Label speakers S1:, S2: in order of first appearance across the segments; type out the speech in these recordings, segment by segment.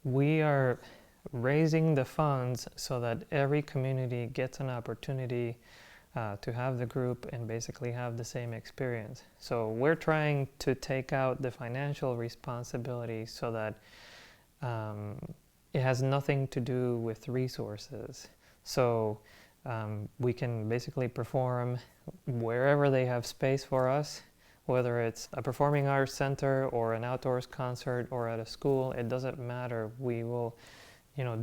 S1: We are raising the funds so that every community gets an opportunity to have the group and basically have the same experience. So we're trying to take out the financial responsibility so that it has nothing to do with resources. So we can basically perform wherever they have space for us, whether it's a performing arts center or an outdoors concert or at a school. It doesn't matter. We will,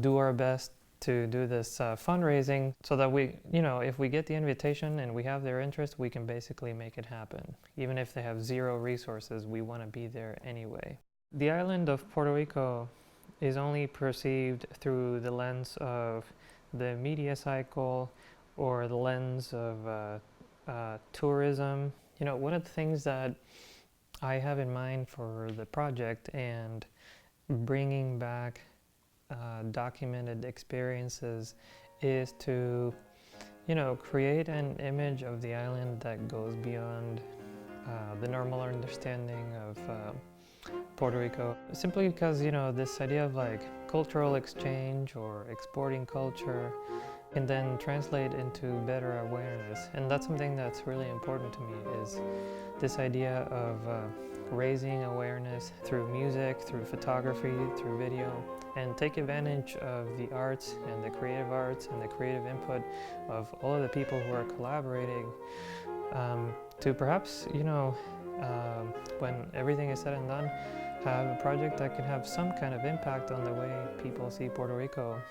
S1: do our best to do this fundraising so that we, if we get the invitation and we have their interest, we can basically make it happen. Even if they have zero resources, we want to be there anyway. The island of Puerto Rico is only perceived through the lens of the media cycle or the lens of tourism. One of the things that I have in mind for the project and bringing back documented experiences is to, create an image of the island that goes beyond the normal understanding of Puerto Rico. Simply because, this idea of like cultural exchange or exporting culture can then translate into better awareness. And that's something that's really important to me, is this idea of raising awareness through music, through photography, through video, and take advantage of the arts and the creative input of all of the people who are collaborating to perhaps, when everything is said and done, have a project that can have some kind of impact on the way people see Puerto Rico.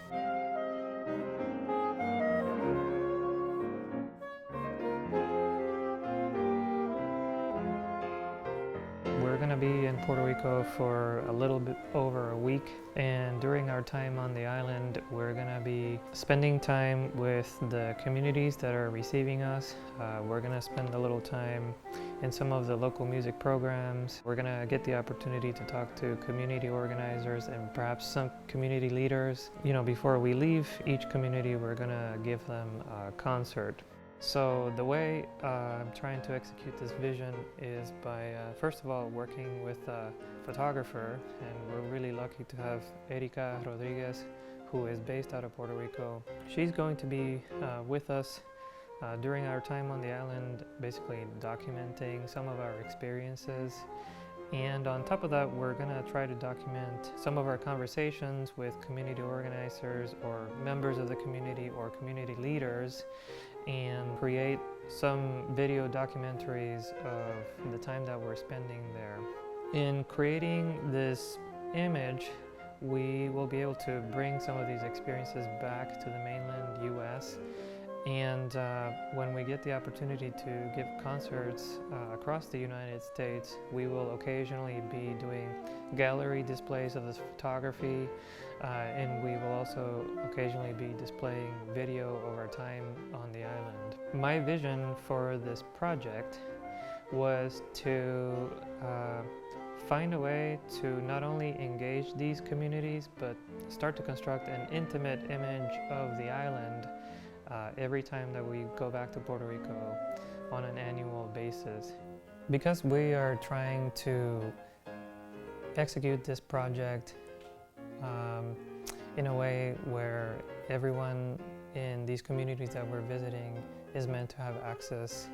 S1: We're going to be in Puerto Rico for a little bit over a week, and during our time on the island we're going to be spending time with the communities that are receiving us. We're going to spend a little time in some of the local music programs. We're going to get the opportunity to talk to community organizers and perhaps some community leaders. Before we leave each community, we're going to give them a concert. So the way I'm trying to execute this vision is by, first of all, working with a photographer, and we're really lucky to have Erika Rodriguez, who is based out of Puerto Rico. She's going to be with us during our time on the island, basically documenting some of our experiences. And on top of that, we're going to try to document some of our conversations with community organizers or members of the community or community leaders, and create some video documentaries of the time that we're spending there. In creating this image, we will be able to bring some of these experiences back to the mainland US. And when we get the opportunity to give concerts across the United States, we will occasionally be doing gallery displays of this photography, and we will also occasionally be displaying video of our time on the island. My vision for this project was to find a way to not only engage these communities, but start to construct an intimate image of the island every time that we go back to Puerto Rico on an annual basis. Because we are trying to execute this project in a way where everyone in these communities that we're visiting is meant to have access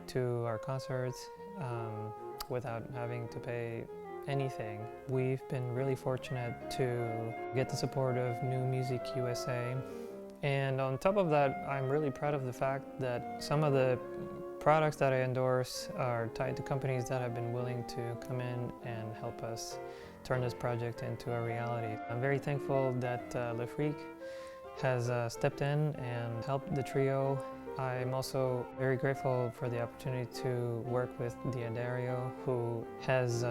S1: to our concerts without having to pay anything. We've been really fortunate to get the support of New Music USA. And on top of that, I'm really proud of the fact that some of the products that I endorse are tied to companies that have been willing to come in and help us turn this project into a reality. I'm very thankful that Le Freak has stepped in and helped the trio. I'm also very grateful for the opportunity to work with Diadario, who has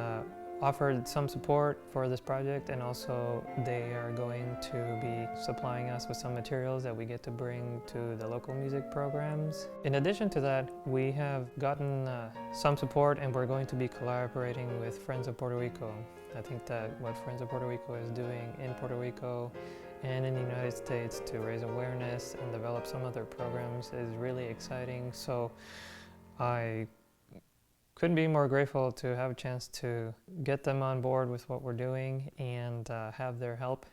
S1: offered some support for this project, and also they are going to be supplying us with some materials that we get to bring to the local music programs. In addition to that, we have gotten some support, and we're going to be collaborating with Friends of Puerto Rico. I think that what Friends of Puerto Rico is doing in Puerto Rico and in the United States to raise awareness and develop some of their programs is really exciting. So I couldn't be more grateful to have a chance to get them on board with what we're doing and have their help